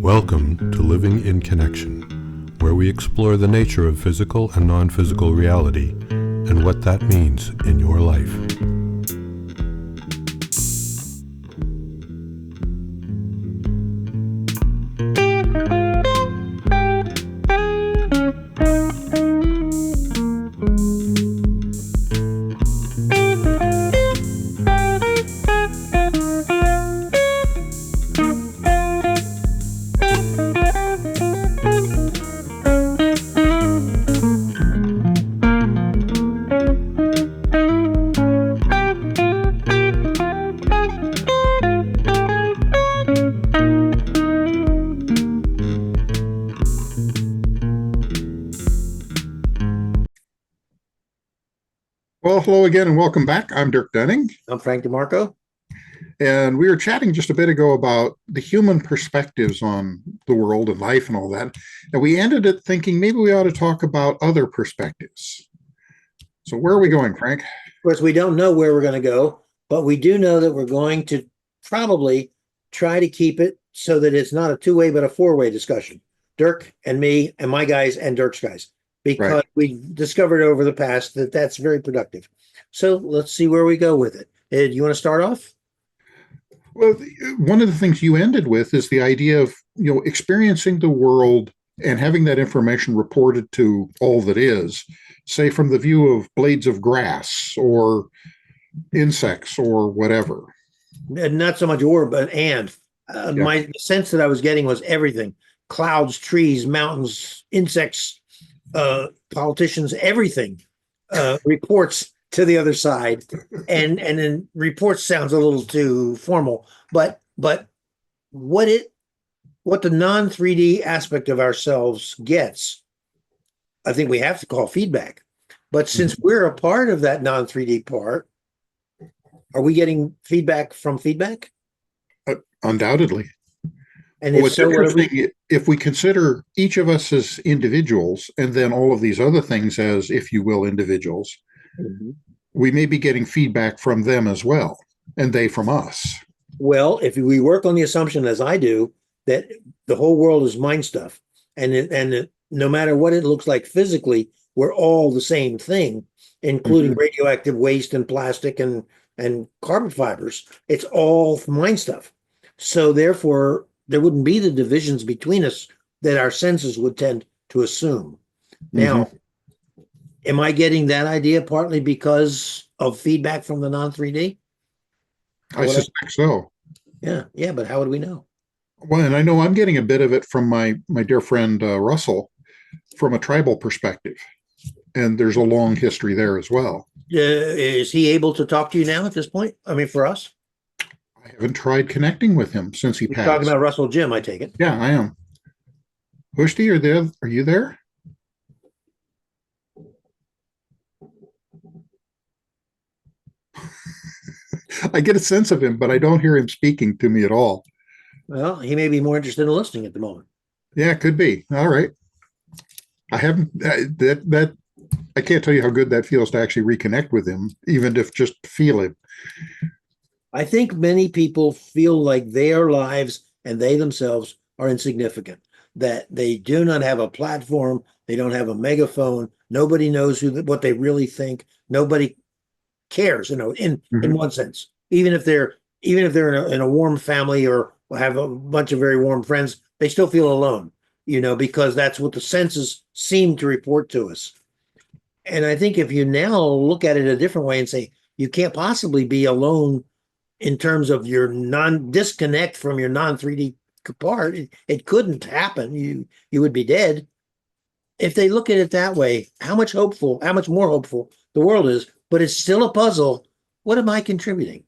Welcome to Living in Connection, where we explore the nature of physical and non-physical reality and what that means in your life. Well, hello again and welcome back. I'm Dirk Dunning. I'm Frank DeMarco. And we were chatting just a bit ago about the human perspectives on the world and life and all that. And we ended it thinking maybe we ought to talk about other perspectives. So where are we going, Frank? Of course, we don't know where we're going to go, but we do know that we're going to probably try to keep it so that it's not a two-way, but a four-way discussion. Dirk and me and my guys and Dirk's guys. Because Right. we discovered over the past that that's very productive. So let's see where we go with it. Ed, you want to start off? Well, one of the things you ended with is the idea of, experiencing the world and having that information reported to all that is, say from the view of blades of grass or insects or whatever. And not so much or, but and. Yeah. My sense that I was getting was everything: clouds, trees, mountains, insects, politicians, everything reports to the other side, and then reports sounds a little too formal, but what the non 3D aspect of ourselves gets, I think we have to call feedback. But since we're a part of that non 3D part, are we getting feedback from feedback? Undoubtedly. And Well, if it's so, what are we? interesting if we consider each of us as individuals and then all of these other things as, if you will, individuals, Mhm. we may be getting feedback from them as well, and they from us. Well, if we work on the assumption, as I do, that the whole world is mind stuff, and no matter what it looks like physically, we're all the same thing, including radioactive waste and plastic and carbon fibers. It's all mind stuff. So therefore, there wouldn't be the divisions between us that our senses would tend to assume. Now, am I getting that idea partly because of feedback from the non 3D? I suspect so. Yeah, but how would we know? Well, and I know I'm getting a bit of it from my dear friend Russell from a tribal perspective. And there's a long history there as well. Is he able to talk to you now at this point? I mean, for us? I haven't tried connecting with him since he You're passed. talking about Russell Jim, I take it. Yeah, I am. Hushti, are you there? I get a sense of him, but I don't hear him speaking to me at all. Well, he may be more interested in listening at the moment. Yeah, it could be. All right. I haven't that I can't tell you how good that feels to actually reconnect with him, even if just feel it. I think many people feel like their lives and they themselves are insignificant, that they do not have a platform, they don't have a megaphone, nobody knows what they really think, nobody cares, in one sense. Even if they're in a warm family or have a bunch of very warm friends, they still feel alone, because that's what the senses seem to report to us. And I think if you now look at it a different way and say, you can't possibly be alone in terms of your disconnect from your non 3D part, it couldn't happen. You would be dead. If they look at it that way, how much more hopeful the world is, but it's still a puzzle. What am I contributing?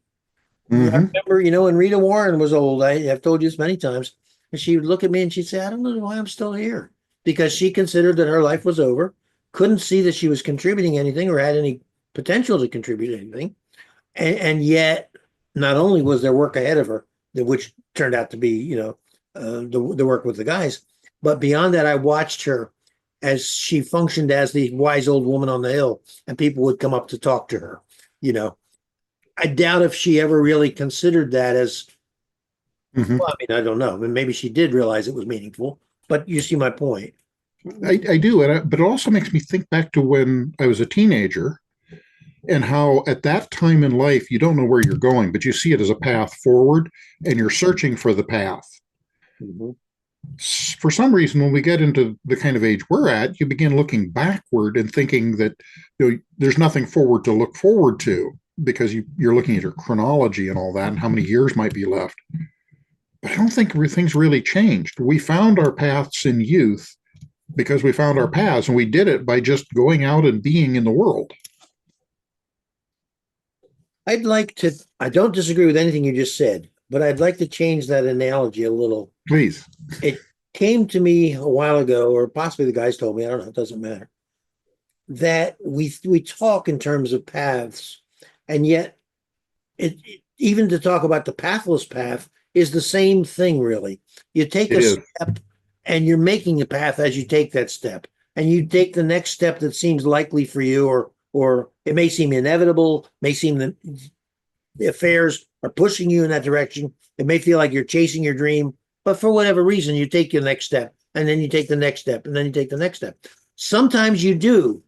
I remember, when Rita Warren was old, I've told you this many times, and she would look at me and she'd say, I don't know why I'm still here, because she considered that her life was over, couldn't see that she was contributing anything or had any potential to contribute anything. And yet, not only was there work ahead of her, which turned out to be, the work with the guys, but beyond that, I watched her as she functioned as the wise old woman on the hill, and people would come up to talk to her. I doubt if she ever really considered that as Mhm. Well, I mean, I don't know. I mean, maybe she did realize it was meaningful, but you see my point. I do, but it also makes me think back to when I was a teenager and how at that time in life you don't know where you're going, but you see it as a path forward and you're searching for the path. Mhm. For some reason, when we get into the kind of age we're at, you begin looking backward and thinking that there's nothing forward to look forward to because you're looking at your chronology and all that and how many years might be left. But I don't think things really changed. We found our paths in youth because we found our paths, and we did it by just going out and being in the world. I'd like to, I don't disagree with anything you just said, but I'd like to change that analogy a little. Please. It came to me a while ago, or possibly the guys told me, I don't know, it doesn't matter, that we talk in terms of paths, and yet even to talk about the pathless path is the same thing, really. You take It a is. step and you're making a path as you take that step. And you take the next step that seems likely for you, or it may seem inevitable, may seem that the affairs are pushing you in that direction. It may feel like you're chasing your dream, but for whatever reason, you take your next step, and then you take the next step, and then you take the next step. Sometimes you do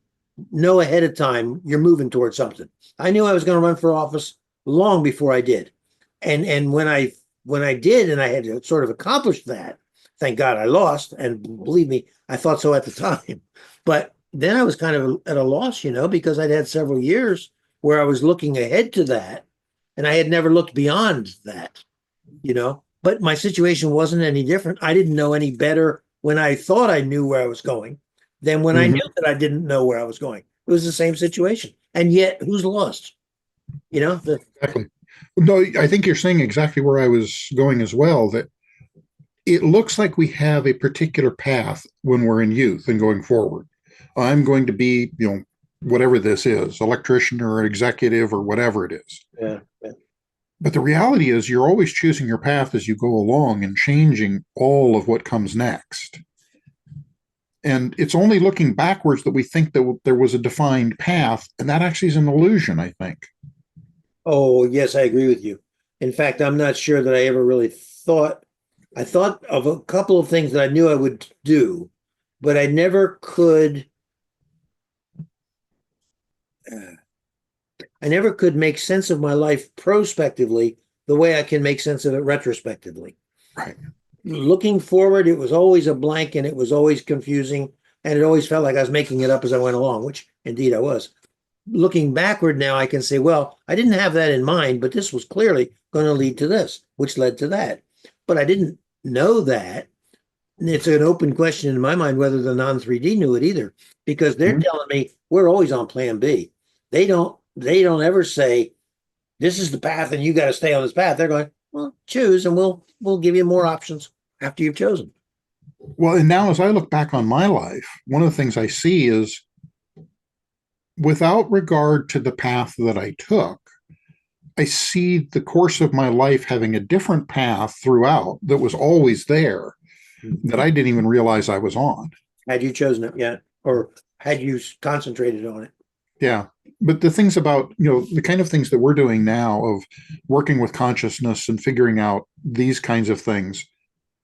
know ahead of time you're moving towards something. I knew I was going to run for office long before I did, and when I did, and I had sort of accomplished that. Thank God I lost, and believe me, I thought so at the time. But then I was kind of at a loss, because I'd had several years where I was looking ahead to that, and I had never looked beyond that. But my situation wasn't any different. I didn't know any better when I thought I knew where I was going than when I Mhm. knew that I didn't know where I was going. It was the same situation. And yet, who's lost? Exactly. No, I think you're saying exactly where I was going as well, that it looks like we have a particular path when we're in youth and going forward. I'm going to be, whatever this is, electrician or executive or whatever it is. Yeah, yeah. But the reality is you're always choosing your path as you go along and changing all of what comes next. And it's only looking backwards that we think that there was a defined path, and that actually is an illusion, I think. Oh, yes, I agree with you. In fact, I'm not sure that I ever really thought. I thought of a couple of things that I knew I would do, but I never could. uh, I never could make sense of my life prospectively the way I can make sense of it retrospectively. Right. Looking forward, it was always a blank and it was always confusing, and it always felt like I was making it up as I went along, which indeed I was. Looking backward now, I can say, well, I didn't have that in mind, but this was clearly going to lead to this, which led to that. But I didn't know that. And it's an open question in my mind whether the non 3D knew it either, because they're Mhm. telling me we're always on plan B. They don't ever say this is the path and you got to stay on this path. They're going, well, choose and we'll give you more options after you've chosen. Well, and now as I look back on my life, one of the things I see is without regard to the path that I took, I see the course of my life having a different path throughout that was always there that I didn't even realize I was on. Had you chosen it yet, or had you concentrated on it? Yeah. But the things about, the kind of things that we're doing now of working with consciousness and figuring out these kinds of things,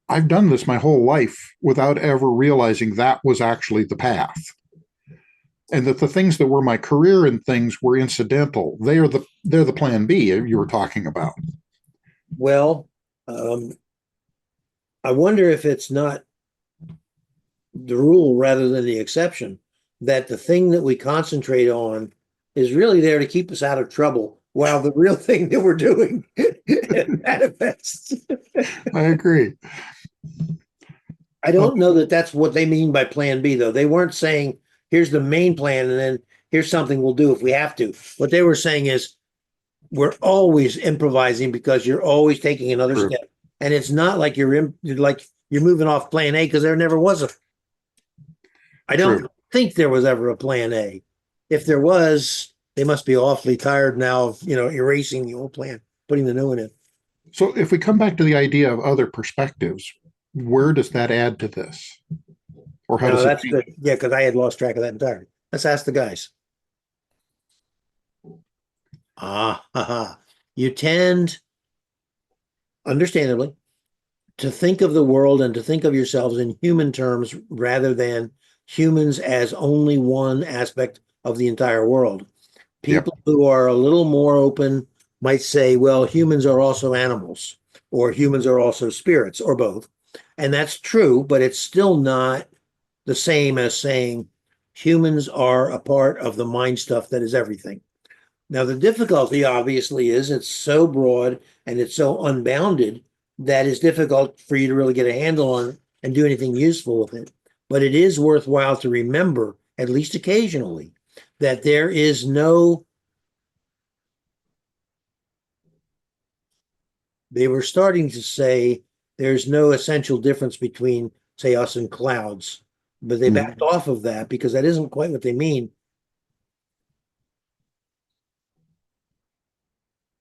I've done this my whole life without ever realizing that was actually the path. And that the things that were my career and things were incidental. They're the plan B you were talking about. Well, I wonder if it's not the rule rather than the exception that the thing that we concentrate on is really there to keep us out of trouble while the real thing that we're doing manifests. I agree. I don't know that that's what they mean by plan B, though. They weren't saying, here's the main plan, and then here's something we'll do if we have to. What they were saying is, we're always improvising because you're always taking another True. step. And it's not like you're moving off plan A because there never was a. I don't True. think there was ever a plan A. If there was, they must be awfully tired now of erasing the old plan, putting the new one in. So if we come back to the idea of other perspectives, where does that add to this? Or how No, does it that's change? good. Yeah, because I had lost track of that entirely. Let's ask the guys. You tend, understandably, to think of the world and to think of yourselves in human terms rather than humans as only one aspect of the entire world. Yep. People who are a little more open might say, well, humans are also animals, or humans are also spirits, or both. And that's true, but it's still not the same as saying humans are a part of the mind stuff that is everything. Now, the difficulty obviously is it's so broad and it's so unbounded that it's difficult for you to really get a handle on it and do anything useful with it. But it is worthwhile to remember, at least occasionally, that there is no, they were starting to say there's no essential difference between, say, us and clouds, but they backed off of that because that isn't quite what they mean.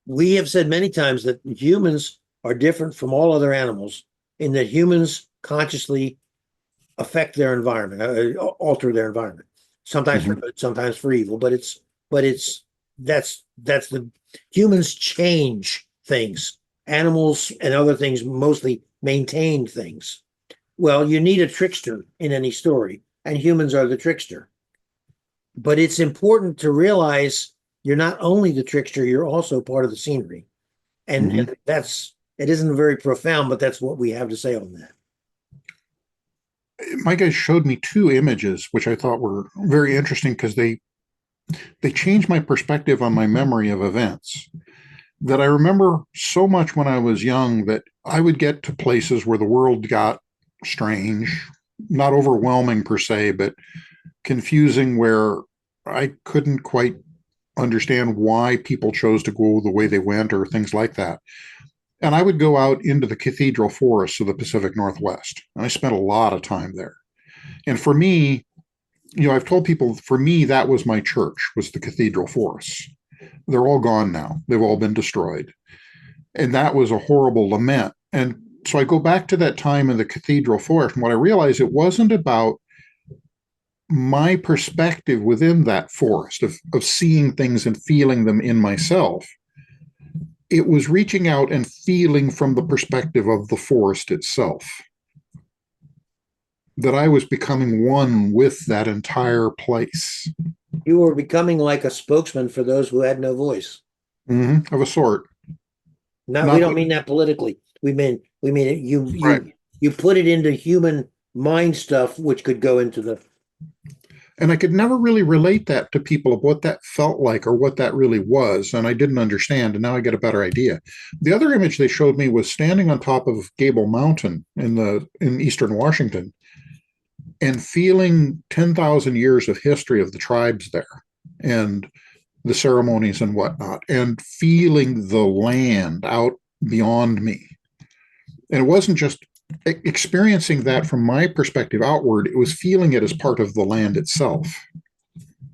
We have said many times that humans are different from all other animals in that humans consciously affect their environment, alter their environment, sometimes for good, sometimes for evil. But that's the humans change things. Animals and other things mostly maintain things. Well, you need a trickster in any story, and humans are the trickster. But it's important to realize you're not only the trickster, you're also part of the scenery. And that's, it isn't very profound, but that's what we have to say on that. My guys showed me two images, which I thought were very interesting because they changed my perspective on my memory of events. That I remember so much when I was young that I would get to places where the world got strange, not overwhelming per se, but confusing, where I couldn't quite understand why people chose to go the way they went or things like that. And I would go out into the cathedral forests of the Pacific Northwest. And I spent a lot of time there. And for me, I've told people, for me, that was my church, was the cathedral forests. They're all gone now. They've all been destroyed. And that was a horrible lament. And so I go back to that time in the cathedral forest, and what I realized, it wasn't about my perspective within that forest of seeing things and feeling them in myself. It was reaching out and feeling from the perspective of the forest itself, that I was becoming one with that entire place. You were becoming like a spokesman for those who had no voice. Of a sort. Not we don't mean that politically. We mean it, you put it into human mind stuff, which could go into the. And I could never really relate that to people of what that felt like or what that really was. And I didn't understand. And now I get a better idea. The other image they showed me was standing on top of Gable Mountain in eastern Washington and feeling 10,000 years of history of the tribes there and the ceremonies and whatnot, and feeling the land out beyond me. And it wasn't just experiencing that from my perspective outward, it was feeling it as part of the land itself.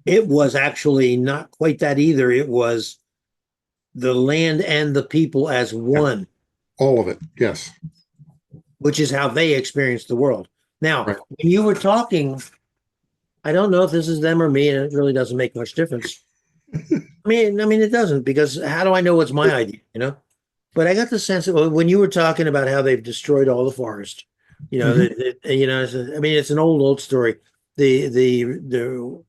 It was actually not quite that either. It was the land and the people as one. Yeah. All of it, yes. Which is how they experienced the world. Now, when you were talking, I don't know if this is them or me, and it really doesn't make much difference. I mean, it doesn't, because how do I know what's my idea, But I got the sense of when you were talking about how they've destroyed all the forest, it's an old story. The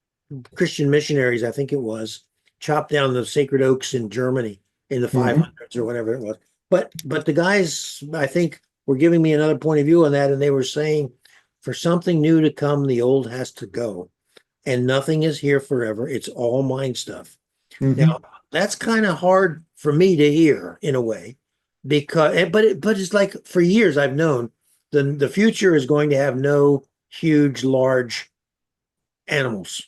Christian missionaries, I think it was, chopped down the sacred oaks in Germany in the 500s or whatever it was. But the guys, I think, were giving me another point of view on that, and they were saying, for something new to come, the old has to go, and nothing is here forever. It's all mind stuff. Now, that's kind of hard for me to hear in a way, because but it's like, for years I've known the future is going to have no huge, large animals,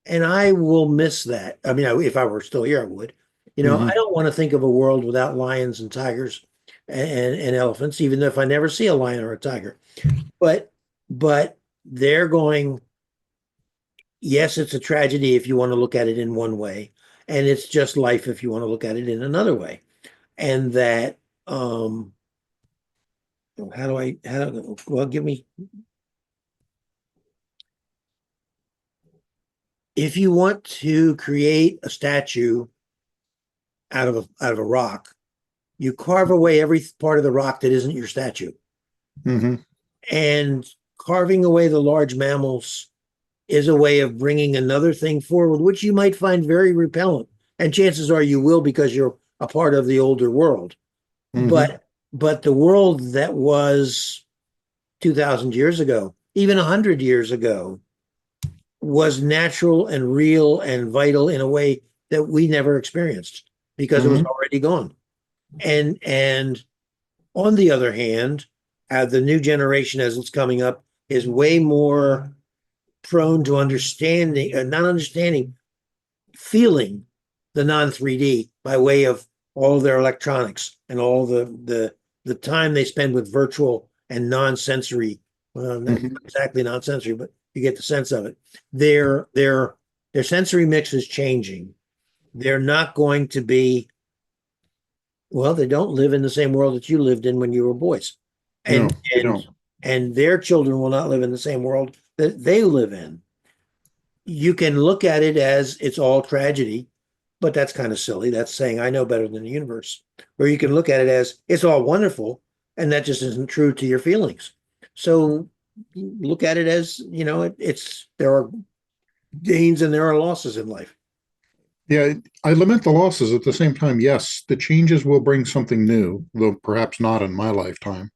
and I will miss that. I mean, if I were still here, I would. I don't want to think of a world without lions and tigers and elephants, even if I never see a lion or a tiger. But they're going. Yes, it's a tragedy if you want to look at it in one way, and it's just life if you want to look at it in another way. And that, give me, if you want to create a statue out of a rock, you carve away every part of the rock that isn't your statue. Hmm. And carving away the large mammals is a way of bringing another thing forward, which you might find very repellent. And chances are you will because you're a part of the older world. Hmm. But the world that was 2,000 years ago, even 100 years ago, was natural and real and vital in a way that we never experienced because it was Hmm. already gone. And on the other hand, the new generation as it's coming up is way more prone to understanding, not understanding, feeling the non 3D by way of all their electronics and all the time they spend with virtual and non-sensory, well, not Hmm. exactly non-sensory, but you get the sense of it. Their sensory mix is changing. They're not going to be, well, they don't live in the same world that you lived in when you were boys. No, And they and don't. and their children will not live in the same world that they live in. You can look at it as it's all tragedy, but that's kind of silly. That's saying I know better than the universe. Or you can look at it as it's all wonderful, and that just isn't true to your feelings. So look at it as, it's there are gains and there are losses in life. Yeah, I lament the losses at the same time. Yes, the changes will bring something new, though perhaps not in my lifetime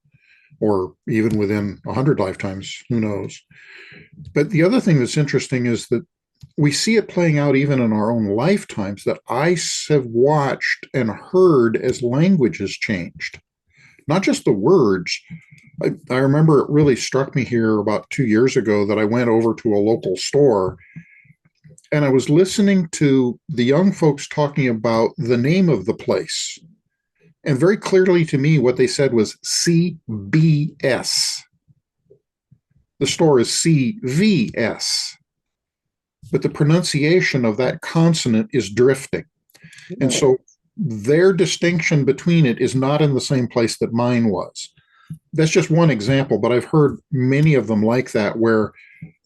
or even within 100 lifetimes. Who knows? But the other thing that's interesting is that we see it playing out even in our own lifetimes that I have watched and heard as language has changed. Not just the words. I remember it really struck me here about 2 years ago that I went over to a local store and I was listening to the young folks talking about the name of the place. And very clearly to me, what they said was CBS. The store is CVS, but the pronunciation of that consonant is drifting. And so their distinction between it is not in the same place that mine was. That's just one example, but I've heard many of them like that, where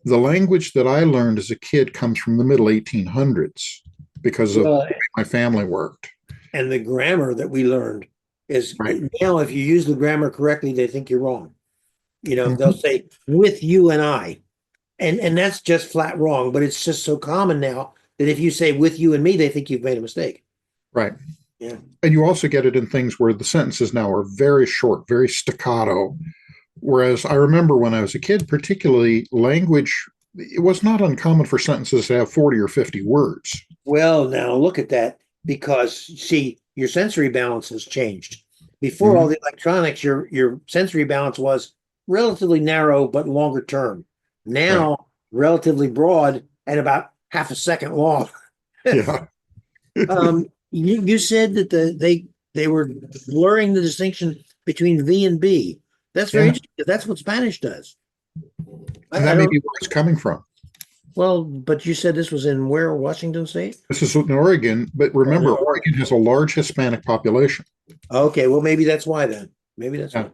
the language that I learned as a kid comes from the middle 1800s because of the Well, way my family worked. and the grammar that we learned is Right. now, if you use the grammar correctly, they think you're wrong. They'll Mhm. say with you and I, and that's just flat wrong. But it's just so common now that if you say with you and me, they think you've made a mistake. Right. Yeah. And you also get it in things where the sentences now are very short, very staccato. Whereas I remember when I was a kid, particularly language, it was not uncommon for sentences to have 40 or 50 words. Well, now look at that because see, your sensory balance has changed. Before all Mhm. the electronics, your sensory balance was relatively narrow but longer term. Right. Now, relatively broad and about half a second long. Yeah. You said that they were blurring the distinction between V and B. That's very Yeah. interesting. That's what Spanish does. And I that may don't. be where it's coming from. Well, but you said this was in where, Washington State? This is in Oregon, but Oh, remember, in Oregon. Oregon has a large Hispanic population. Okay, well, maybe that's why then. Maybe that's Yeah. why.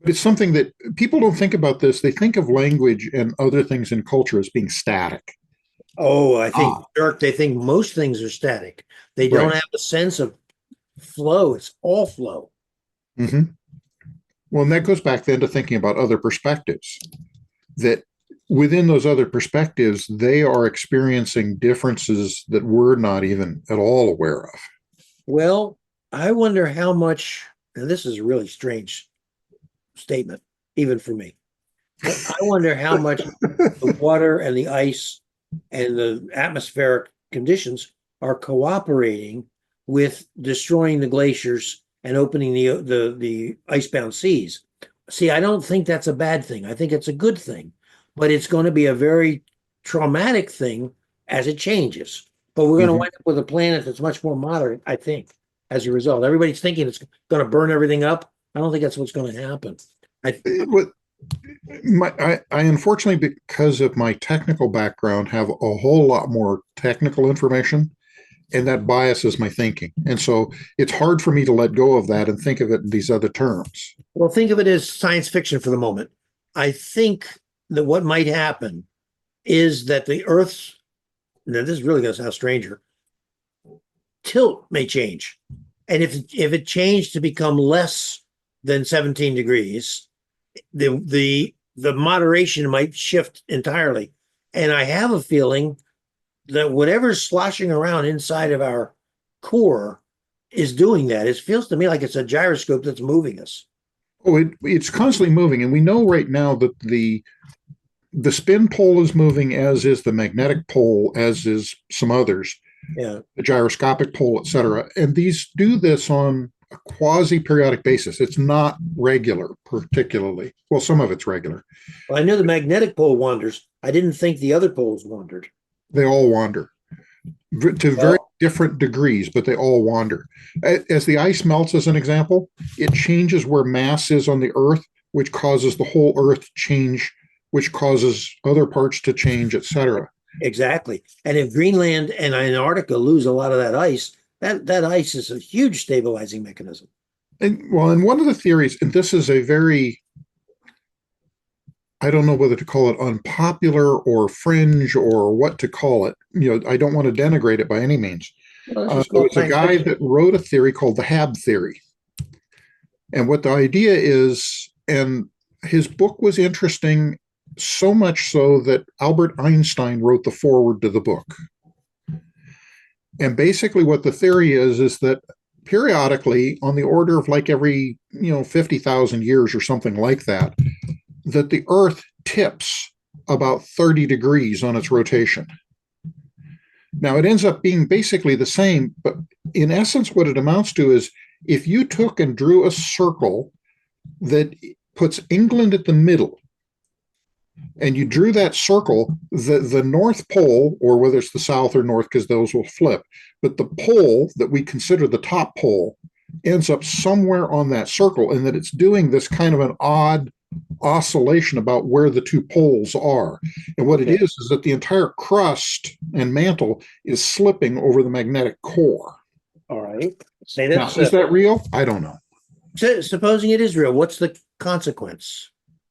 But it's something that people don't think about this. They think of language and other things in culture as being static. Oh, I think Ah, Dirk, they think most things are static. They don't right. have a sense of flow. It's all flow. Hmm. Well, and that goes back then to thinking about other perspectives, that within those other perspectives, they are experiencing differences that we're not even at all aware of. Well, I wonder how much, and this is a really strange statement, even for me, but I wonder how much the water and the ice and the atmospheric conditions are cooperating with destroying the glaciers and opening the icebound seas. See, I don't think that's a bad thing. I think it's a good thing, but it's going to be a very traumatic thing as it changes. But we're going to Mhm. wind up with a planet that's much more moderate, I think, as a result. Everybody's thinking it's going to burn everything up. I don't think that's what's going to happen. I, I unfortunately, because of my technical background, have a whole lot more technical information, and that biases my thinking. And so it's hard for me to let go of that and think of it in these other terms. Well, think of it as science fiction for the moment. I think that what might happen is that the Earth's, now this is really going to sound stranger, tilt may change. And if it changed to become less than 17 degrees, the moderation might shift entirely. And I have a feeling that whatever's sloshing around inside of our core is doing that. It feels to me like it's a gyroscope that's moving us. Oh, it's constantly moving, and we know right now that the spin pole is moving, as is the magnetic pole, as is some others, Yeah. the gyroscopic pole, etc. And these do this on a quasi-periodic basis. It's not regular, particularly. Well, some of it's regular. Well, I know the magnetic pole wanders. I didn't think the other poles wandered. They all wander to very different degrees, but they all wander. As the ice melts, as an example, it changes where mass is on the Earth, which causes the whole Earth to change, which causes other parts to change, etc. Exactly. And if Greenland and Antarctica lose a lot of that ice, that ice is a huge stabilizing mechanism. And one of the theories, and this is a very, I don't know whether to call it unpopular or fringe or what to call it. I don't want to denigrate it by any means. Well, it's a guy that wrote a theory called the Hadley theory. And what the idea is, and his book was interesting, so much so that Albert Einstein wrote the foreword to the book. And basically what the theory is that periodically, on the order of like every 50,000 years or something like that the Earth tips about 30 degrees on its rotation. Now, it ends up being basically the same, but in essence, what it amounts to is if you took and drew a circle that puts England at the middle, and you drew that circle, the North Pole, or whether it's the South or North, because those will flip, but the pole that we consider the top pole ends up somewhere on that circle, and that it's doing this kind of an odd oscillation about where the two poles are. And what it is that the entire crust and mantle is slipping over the magnetic core. All right. Say that. Now, is that real? I don't know. Supposing it is real, what's the consequence?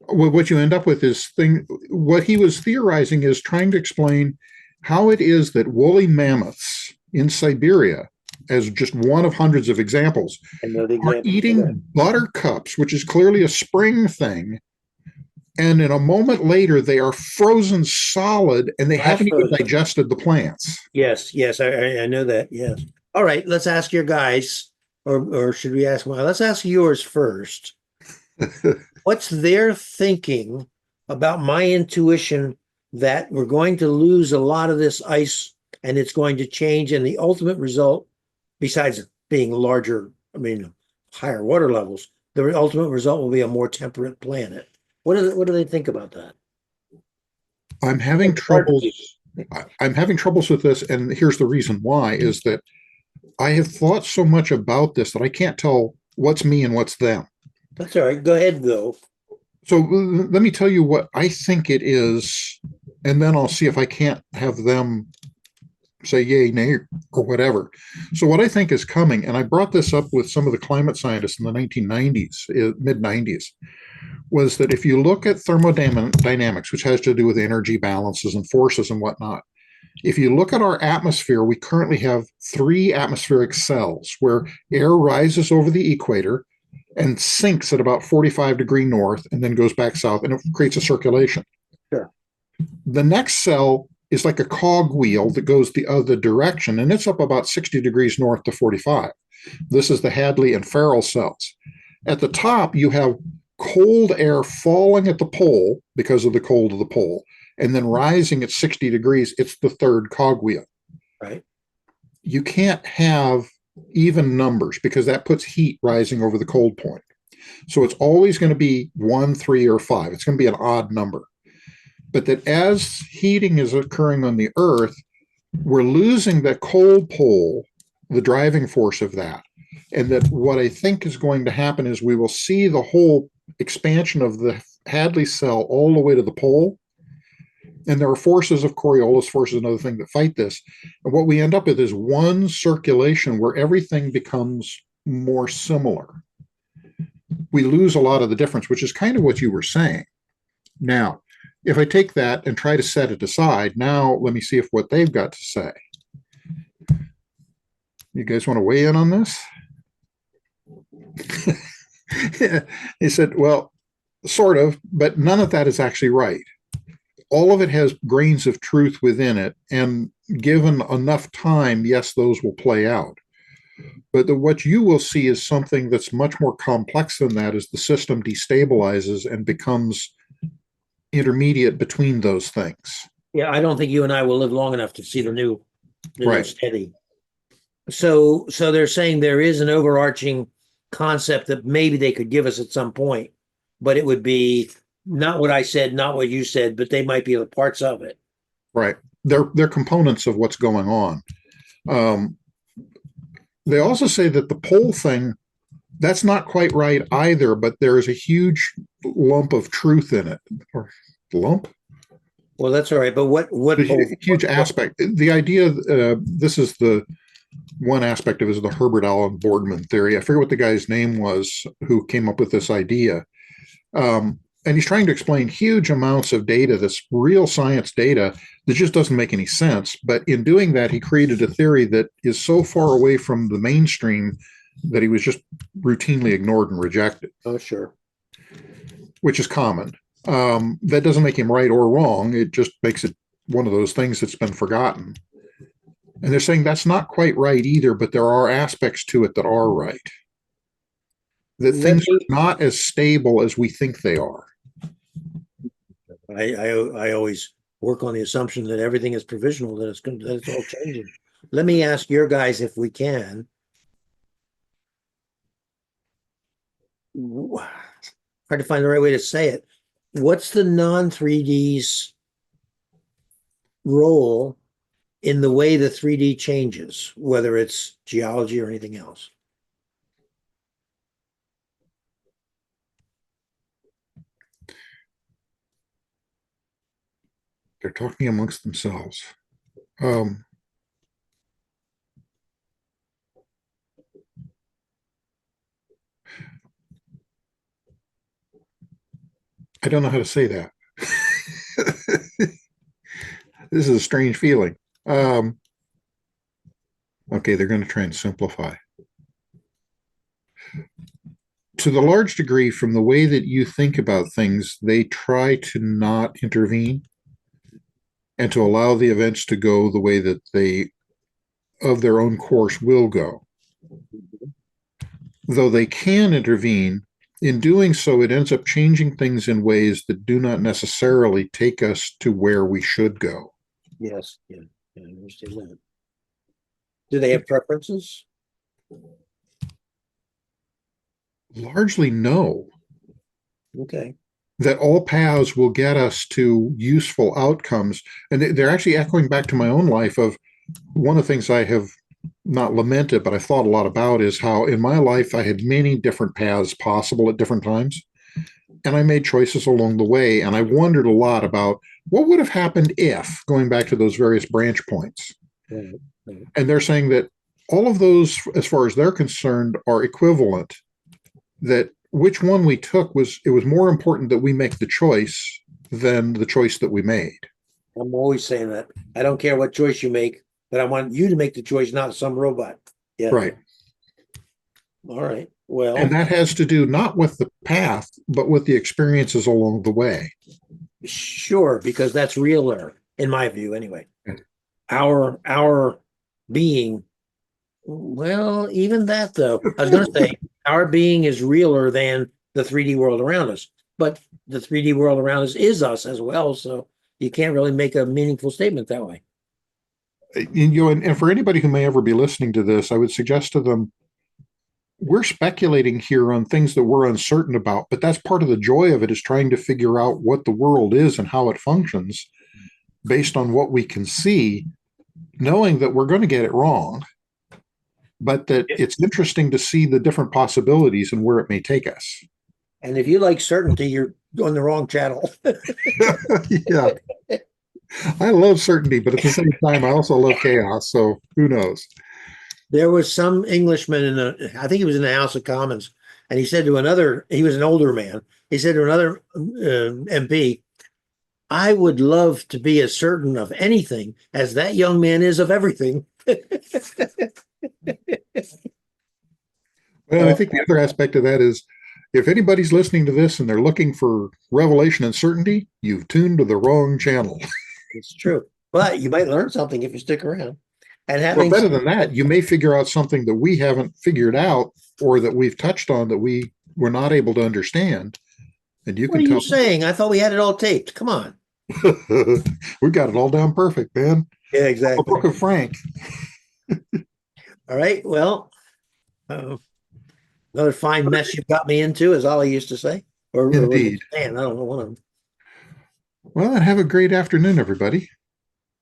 Well, what you end up with is what he was theorizing is trying to explain how it is that woolly mammoths in Siberia, as just one of hundreds of examples, are eating buttercups, which is clearly a spring thing. And in a moment later, they are frozen solid and they haven't even digested the plants. Yes, I know that. Yes. All right, let's ask your guys, or should we ask? Well, let's ask yours first. What's their thinking about my intuition that we're going to lose a lot of this ice and it's going to change, and the ultimate result, besides being larger, higher water levels, the ultimate result will be a more temperate planet. What do they think about that? I'm having troubles with this, and here's the reason why, is that I have thought so much about this that I can't tell what's me and what's them. That's all right. Go ahead, though. So let me tell you what I think it is, and then I'll see if I can't have them say yay, nay, or whatever. So what I think is coming, and I brought this up with some of the climate scientists in the 1990s, mid-90s, was that if you look at thermodynamics, which has to do with energy balances and forces and whatnot, if you look at our atmosphere, we currently have 3 atmospheric cells where air rises over the equator and sinks at about 45 degree north and then goes back south, and it creates a circulation. Sure. The next cell is like a cog wheel that goes the other direction, and it's up about 60 degrees north to 45. This is the Hadley and Ferrell cells. At the top, you have cold air falling at the pole because of the cold of the pole, and then rising at 60 degrees. It's the third cogwheel. Right. You can't have even numbers because that puts heat rising over the cold point. So it's always going to be 1, 3, or 5. It's going to be an odd number. But that as heating is occurring on the Earth, we're losing the cold pole, the driving force of that. And that what I think is going to happen is we will see the whole expansion of the Hadley cell all the way to the pole. And there are forces of Coriolis forces, another thing, that fight this. And what we end up with is one circulation where everything becomes more similar. We lose a lot of the difference, which is kind of what you were saying. Now, if I take that and try to set it aside, now let me see if what they've got to say. You guys want to weigh in on this? He said, well, sort of, but none of that is actually right. All of it has grains of truth within it, and given enough time, yes, those will play out. But what you will see is something that's much more complex than that as the system destabilizes and becomes intermediate between those things. Yeah, I don't think you and I will live long enough to see the new Right. steady. So they're saying there is an overarching concept that maybe they could give us at some point, but it would be not what I said, not what you said, but they might be the parts of it. Right. They're components of what's going on. They also say that the pole thing, that's not quite right either, but there is a huge lump of truth in it. Or lump? Well, that's all right. But what huge aspect. The idea, this is the one aspect of it, is the Herbert Allen Boardman theory. I forget what the guy's name was who came up with this idea. And he's trying to explain huge amounts of data, this real science data that just doesn't make any sense. But in doing that, he created a theory that is so far away from the mainstream that he was just routinely ignored and rejected. Oh, sure. Which is common. That doesn't make him right or wrong. It just makes it one of those things that's been forgotten. And they're saying that's not quite right either, but there are aspects to it that are right. That things are not as stable as we think they are. I always work on the assumption that everything is provisional, that it's all changing. Let me ask your guys, if we can. Hard to find the right way to say it. What's the non-3D's role in the way the 3D changes, whether it's geology or anything else? They're talking amongst themselves. I don't know how to say that. This is a strange feeling. Okay, they're going to try and simplify. To the large degree, from the way that you think about things, they try to not intervene and to allow the events to go the way that they, of their own course, will go. Though they can intervene, in doing so, it ends up changing things in ways that do not necessarily take us to where we should go. Yes, yeah, I understand that. Do they have preferences? Largely, no. Okay. That all paths will get us to useful outcomes. And they're actually echoing back to my own life of one of the things I have not lamented, but I thought a lot about is how in my life I had many different paths possible at different times. And I made choices along the way. And I wondered a lot about what would have happened if, going back to those various branch points. Right. And they're saying that all of those, as far as they're concerned, are equivalent. That which one we took it was more important that we make the choice than the choice that we made. I'm always saying that. I don't care what choice you make, but I want you to make the choice, not some robot. Yeah. Right. All right. Well, and that has to do not with the path, but with the experiences along the way. Sure, because that's realer, in my view, anyway. Our being, well, even that though, I was going to say our being is realer than the 3D world around us, but the 3D world around us is us as well. So you can't really make a meaningful statement that way. And for anybody who may ever be listening to this, I would suggest to them, we're speculating here on things that we're uncertain about, but that's part of the joy of it, is trying to figure out what the world is and how it functions based on what we can see, knowing that we're going to get it wrong, but that it's interesting to see the different possibilities and where it may take us. And if you like certainty, you're on the wrong channel. Yeah. I love certainty, but at the same time, I also love chaos. So who knows? There was some Englishman I think he was in the House of Commons, and he said to another, he was an older man, he said to another MP, I would love to be as certain of anything as that young man is of everything. Well, I think the other aspect of that is if anybody's listening to this and they're looking for revelation and certainty, you've tuned to the wrong channel. It's true. But you might learn something if you stick around. And Well, having better than that, you may figure out something that we haven't figured out or that we've touched on that we were not able to understand. And you what can are tell you saying? I thought we had it all taped. Come on. we've got it all down perfect, man. Yeah, A exactly. book of Frank. All right. Well, another fine mess you've got me into, as Ollie used to say. Or was it Indeed. Stan? I don't know, one of them. Well, and have a great afternoon, everybody.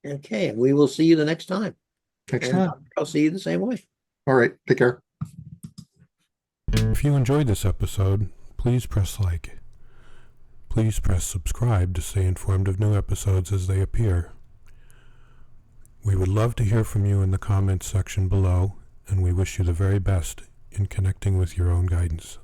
Okay. And we will see you the next time. Next And time. I'll see you the same way. All right. Take care. If you enjoyed this episode, please press like. Please press subscribe to stay informed of new episodes as they appear. We would love to hear from you in the comments section below, and we wish you the very best in connecting with your own guidance.